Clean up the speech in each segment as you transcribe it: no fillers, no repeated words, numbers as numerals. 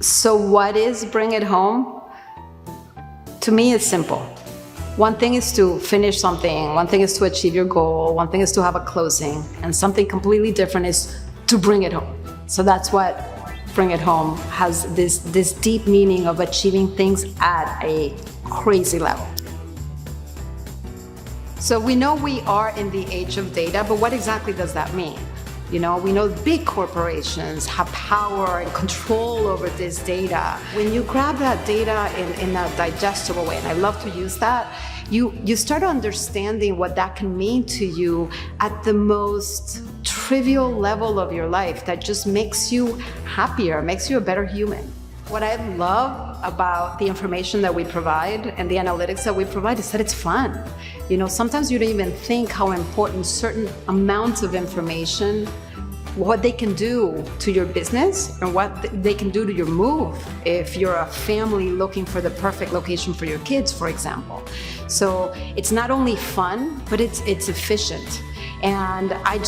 So what is bring it home? To me, it's simple. One thing is to finish something, one thing is to achieve your goal, one thing is to have a closing, and something completely different is to bring it home. So that's what bring it home has, this deep meaning of achieving things at a crazy level. So we know we are in the age of data, but what exactly does that mean? You know, we know big corporations have power and control over this data. When you grab that data in a digestible way, and I love to use that, you start understanding what that can mean to you at the most trivial level of your life that just makes you happier, makes you a better human. What I love about the information that we provide and the analytics that we provide is that it's fun. You know, sometimes you don't even think how important certain amounts of information, what they can do to your business and what they can do to your move if you're a family looking for the perfect location for your kids, for example. So it's not only fun, but it's efficient. And I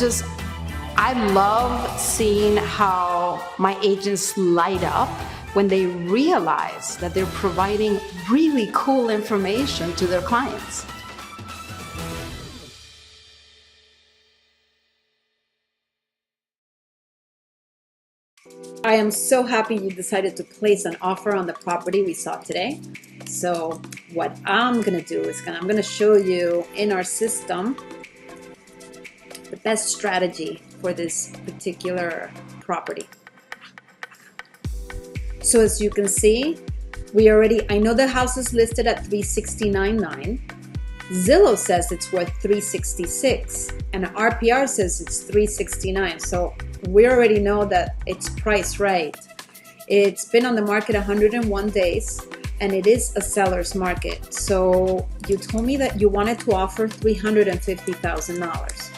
love seeing how my agents light up when they realize that they're providing really cool information to their clients. I am so happy you decided to place an offer on the property we saw today. So what I'm gonna do is I'm gonna show you in our system the best strategy for this particular property. So as you can see, I know the house is listed at $369,900. Zillow says it's worth $366,000 and RPR says it's $369,000. So we already know that it's priced right. It's been on the market 101 days and it is a seller's market. So you told me that you wanted to offer $350,000.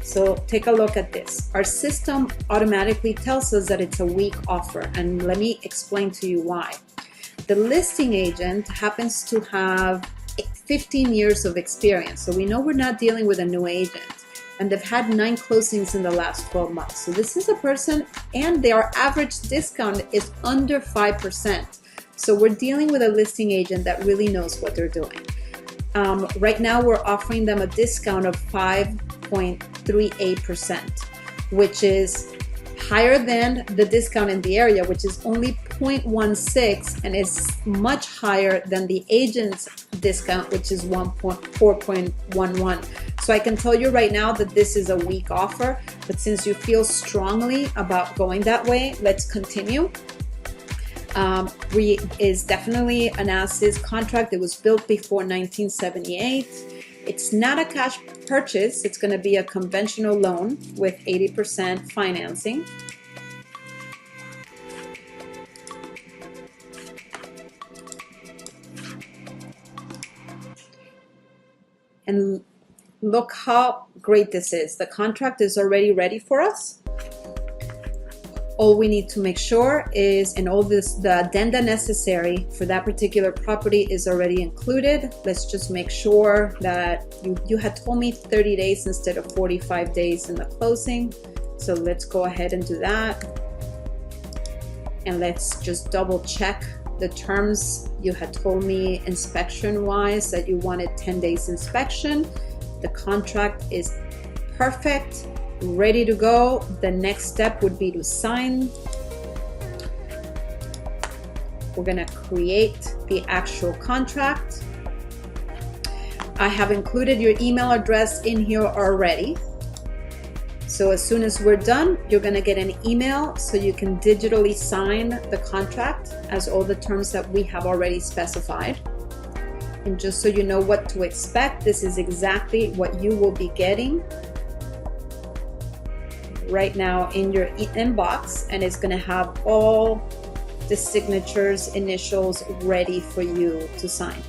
So take a look at this. Our system automatically tells us that it's a weak offer, and let me explain to you why. The listing agent happens to have 15 years of experience, so we know we're not dealing with a new agent, and they've had 9 closings in the last 12 months. So this is a person, and their average discount is under 5%. So we're dealing with a listing agent that really knows what they're doing. Right now we're offering them a discount of 5.38%, which is higher than the discount in the area, which is only 0.16, and is much higher than the agent's discount, which is 4.11. So I can tell you right now that this is a weak offer, but since you feel strongly about going that way, let's continue. Is definitely an as-is contract. It was built before 1978. It's not a cash purchase. It's going to be a conventional loan with 80% financing. And look how great this is. The contract is already ready for us. All we need to make sure is, and all the addenda necessary for that particular property is already included. Let's just make sure that you had told me 30 days instead of 45 days in the closing. So let's go ahead and do that. And let's just double check the terms. You had told me inspection wise that you wanted 10 days inspection. The contract is perfect. Ready to go. The next step would be to sign. We're going to create the actual contract. I have included your email address in here already. So as soon as we're done, you're going to get an email so you can digitally sign the contract as all the terms that we have already specified. And just so you know what to expect, this is exactly what you will be getting right now in your inbox, and it's going to have all the signatures, initials ready for you to sign.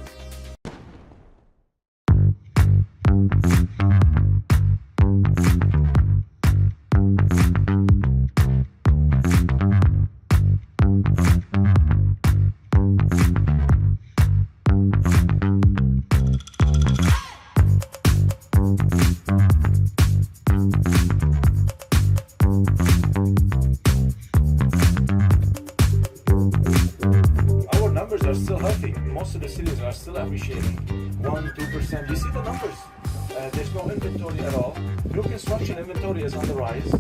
still appreciating 1-2%. You see the numbers. There's no inventory at all. New construction inventory is on the rise,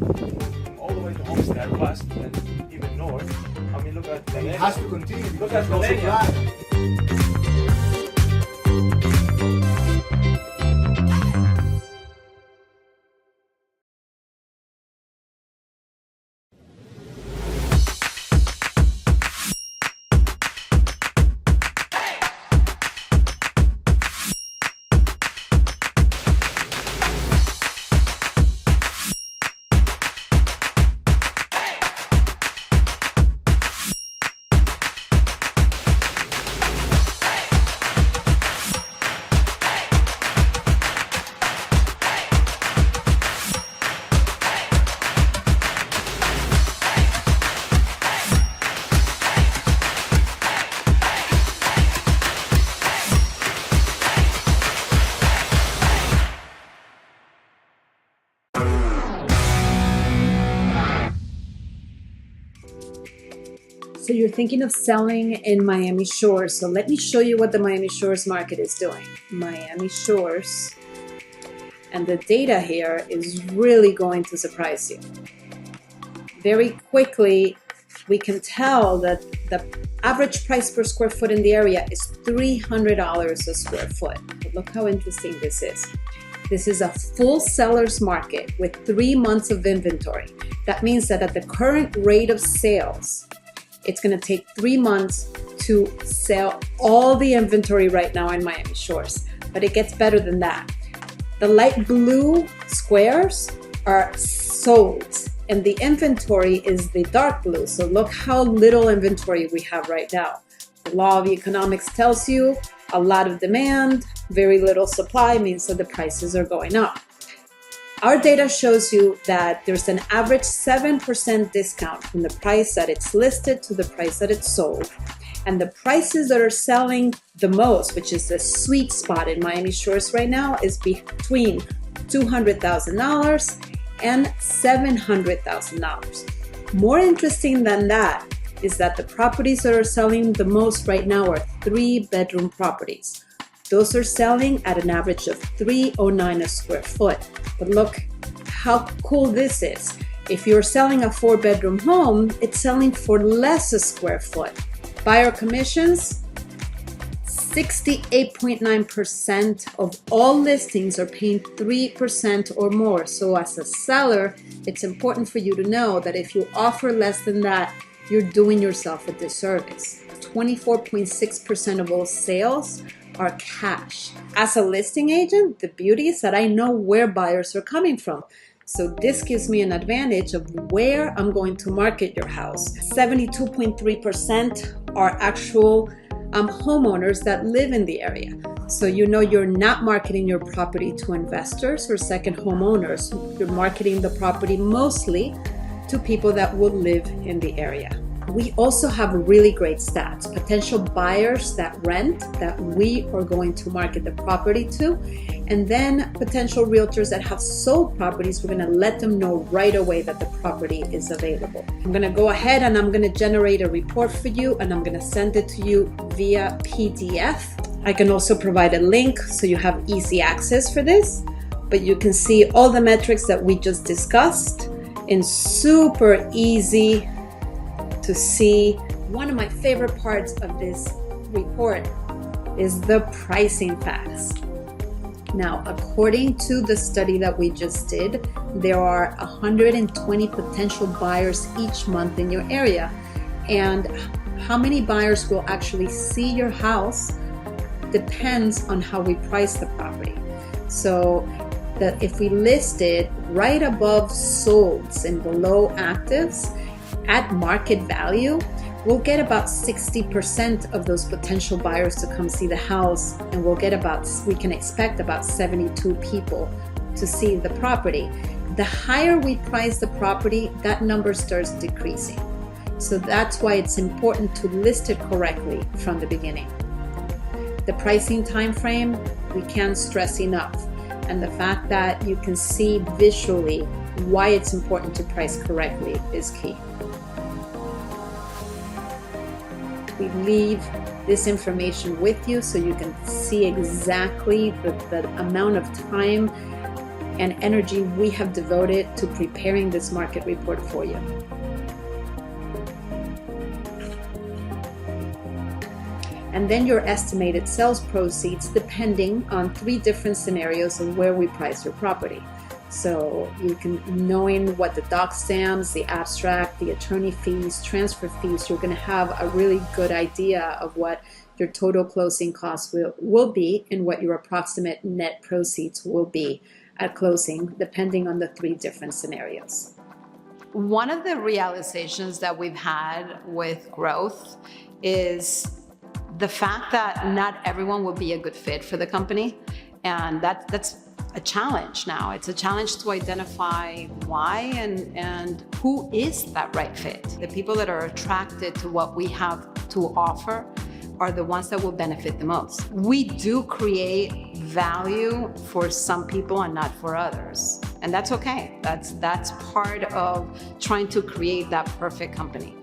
all the way to Homestead, west, and even north. I mean, look at it has to continue. Look at Millennium. So you're thinking of selling in Miami Shores. So let me show you what the Miami Shores market is doing. Miami Shores, and the data here is really going to surprise you. Very quickly, we can tell that the average price per square foot in the area is $300 a square foot. But look how interesting this is. This is a full seller's market with 3 months of inventory. That means that at the current rate of sales, it's going to take 3 months to sell all the inventory right now in Miami Shores. But it gets better than that. The light blue squares are sold, and the inventory is the dark blue. So look how little inventory we have right now. The law of economics tells you a lot of demand, very little supply means that the prices are going up. Our data shows you that there's an average 7% discount from the price that it's listed to the price that it's sold. And the prices that are selling the most, which is the sweet spot in Miami Shores right now, is between $200,000 and $700,000. More interesting than that is that the properties that are selling the most right now are 3-bedroom properties. Those are selling at an average of $309 a square foot. But look how cool this is. If you're selling a 4-bedroom home, it's selling for less a square foot. Buyer commissions, 68.9% of all listings are paying 3% or more. So as a seller, it's important for you to know that if you offer less than that, you're doing yourself a disservice. 24.6% of all sales are cash. As a listing agent, the beauty is that I know where buyers are coming from. So this gives me an advantage of where I'm going to market your house. 72.3% are actual homeowners that live in the area. So you know you're not marketing your property to investors or second homeowners. You're marketing the property mostly to people that will live in the area. We also have really great stats. Potential buyers that rent that we are going to market the property to, and then potential realtors that have sold properties, we're going to let them know right away that the property is available. I'm going to go ahead and I'm going to generate a report for you, and I'm going to send it to you via PDF. I can also provide a link so you have easy access for this, but you can see all the metrics that we just discussed in super easy to see. One of my favorite parts of this report is the pricing facts. Now, according to the study that we just did, there are 120 potential buyers each month in your area. And how many buyers will actually see your house depends on how we price the property. So that if we list it right above solds and below actives, at market value, we'll get about 60% of those potential buyers to come see the house, and we can expect about 72 people to see the property. The higher we price the property, that number starts decreasing. So that's why it's important to list it correctly from the beginning. The pricing time frame, we can't stress enough. And the fact that you can see visually why it's important to price correctly is key. We leave this information with you so you can see exactly the amount of time and energy we have devoted to preparing this market report for you. And then your estimated sales proceeds depending on 3 different scenarios of where we price your property. So you can, knowing what the doc stamps, the abstract, the attorney fees, transfer fees, you're going to have a really good idea of what your total closing costs will be and what your approximate net proceeds will be at closing, depending on the 3 different scenarios. One of the realizations that we've had with growth is the fact that not everyone will be a good fit for the company. And that's a challenge now. It's a challenge to identify why and who is that right fit. The people that are attracted to what we have to offer are the ones that will benefit the most. We do create value for some people and not for others. And that's okay. That's part of trying to create that perfect company.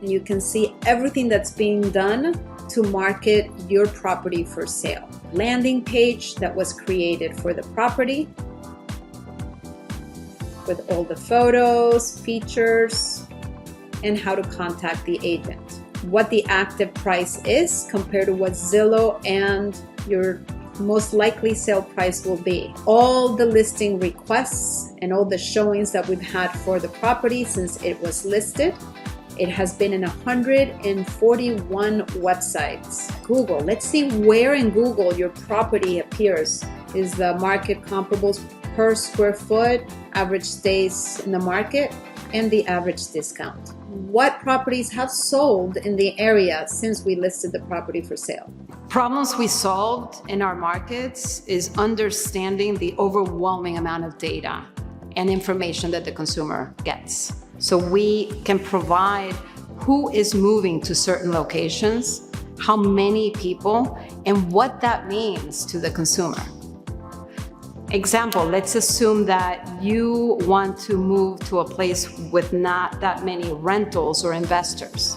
And you can see everything that's being done to market your property for sale. Landing page that was created for the property with all the photos, features, and how to contact the agent. What the active price is compared to what Zillow and your most likely sale price will be. All the listing requests and all the showings that we've had for the property since it was listed. It has been in 141 websites. Google, let's see where in Google your property appears. Is the market comparables per square foot, average days in the market, and the average discount. What properties have sold in the area since we listed the property for sale? Problems we solved in our markets is understanding the overwhelming amount of data and information that the consumer gets. So we can provide who is moving to certain locations, how many people, and what that means to the consumer. Example, let's assume that you want to move to a place with not that many rentals or investors.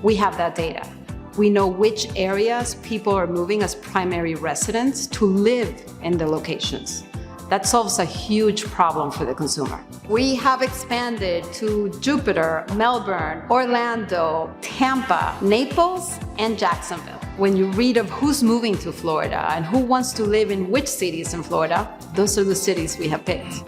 We have that data. We know which areas people are moving as primary residents to live in the locations. That solves a huge problem for the consumer. We have expanded to Jupiter, Melbourne, Orlando, Tampa, Naples, and Jacksonville. When you read of who's moving to Florida and who wants to live in which cities in Florida, those are the cities we have picked.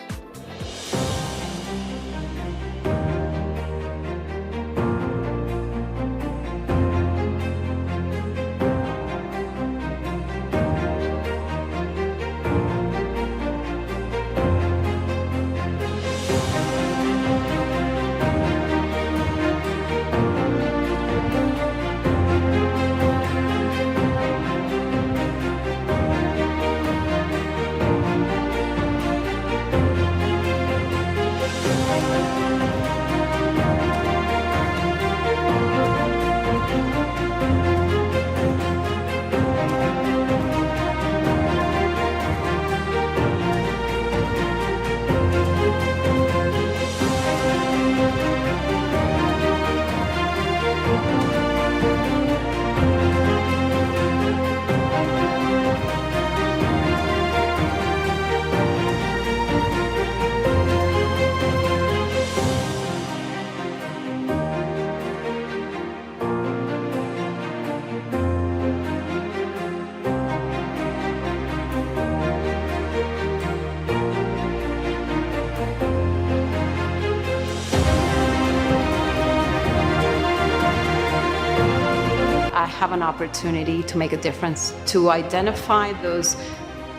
I have an opportunity to make a difference, to identify those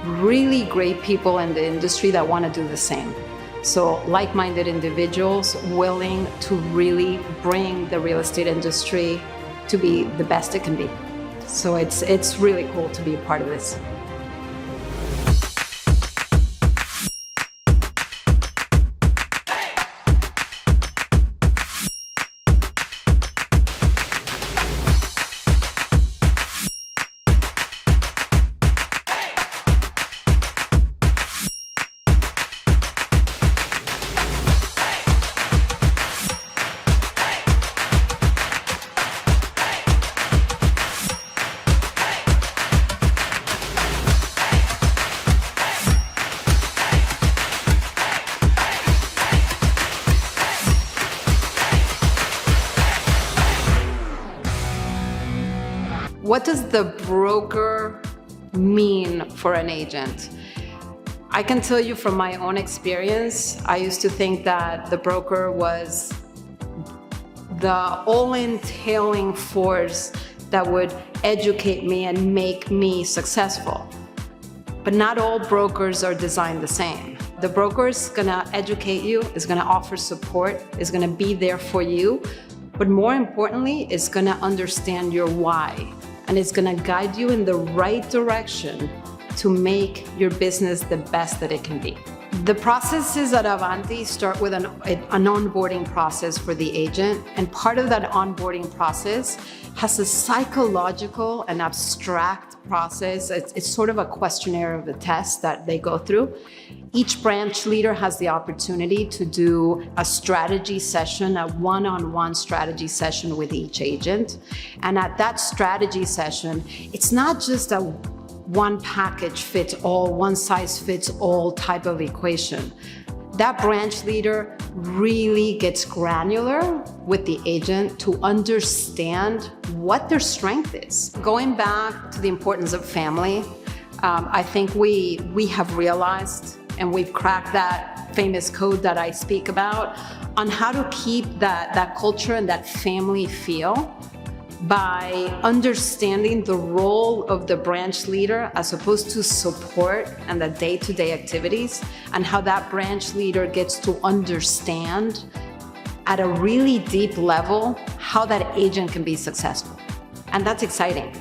really great people in the industry that want to do the same. So like-minded individuals willing to really bring the real estate industry to be the best it can be. So it's really cool to be a part of this. What does the broker mean for an agent? I can tell you from my own experience, I used to think that the broker was the all-entailing force that would educate me and make me successful. But not all brokers are designed the same. The broker is gonna educate you, is gonna offer support, is gonna be there for you, but more importantly, is gonna understand your why. And it's gonna guide you in the right direction to make your business the best that it can be. The processes at Avanti start with an onboarding process for the agent, and part of that onboarding process has a psychological and abstract process. It's sort of a questionnaire of a test that they go through. Each branch leader has the opportunity to do a strategy session, a one-on-one strategy session with each agent. And at that strategy session, it's not just a one package fits all, one size fits all type of equation. That branch leader really gets granular with the agent to understand what their strength is. Going back to the importance of family, I think we have realized and we've cracked that famous code that I speak about on how to keep that culture and that family feel by understanding the role of the branch leader as opposed to support and the day-to-day activities, and how that branch leader gets to understand at a really deep level how that agent can be successful. And that's exciting.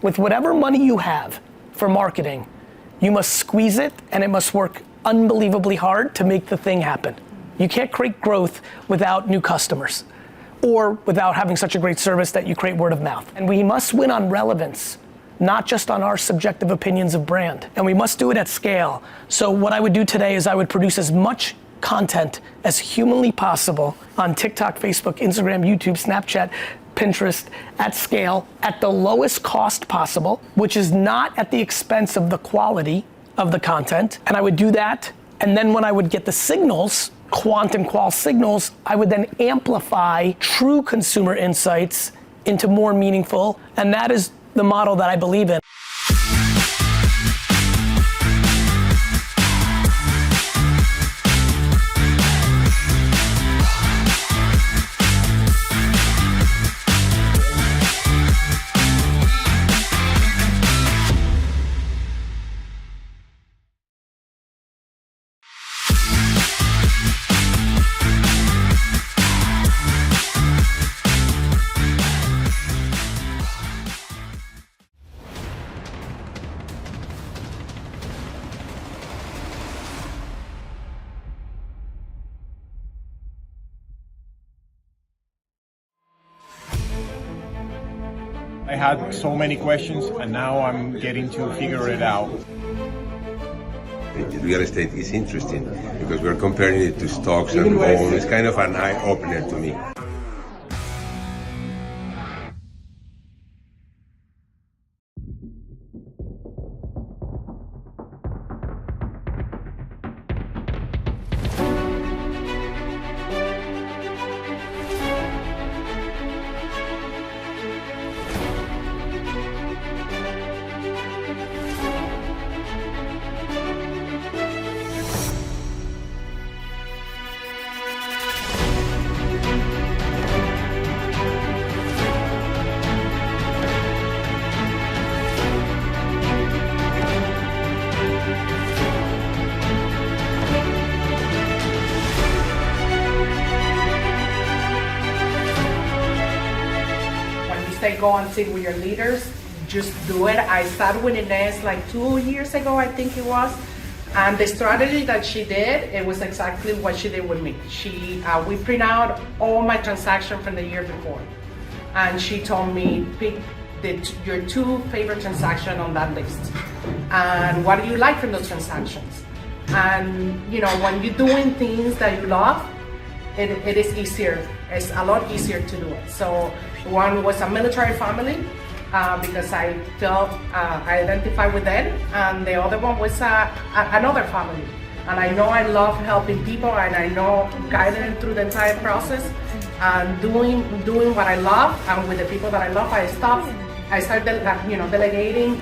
with whatever money you have for marketing, you must squeeze it and it must work unbelievably hard to make the thing happen. You can't create growth without new customers or without having such a great service that you create word of mouth. And we must win on relevance, not just on our subjective opinions of brand. And we must do it at scale. So what I would do today is I would produce as much content as humanly possible on TikTok, Facebook, Instagram, YouTube, Snapchat, Pinterest, at scale, at the lowest cost possible, which is not at the expense of the quality of the content. And I would do that. And then when I would get the signals, quant and qual signals, I would then amplify true consumer insights into more meaningful. And that is the model that I believe in. I had so many questions and now I'm getting to figure it out. Real estate is interesting because we're comparing it to stocks and bonds. It's kind of an eye-opener to me. Go and sit with your leaders, just do it. I started with Ines like 2 years ago, I think it was. And the strategy that she did, it was exactly what she did with me. We print out all my transactions from the year before. And she told me, pick your 2 favorite transactions on that list. And what do you like from those transactions? And you know, when you're doing things that you love, it is easier. It's a lot easier to do it. So one was a military family because I felt I identified with them, and the other one was another family. And I know I love helping people, and I know guiding them through the entire process and doing what I love, and with the people that I love, I started delegating.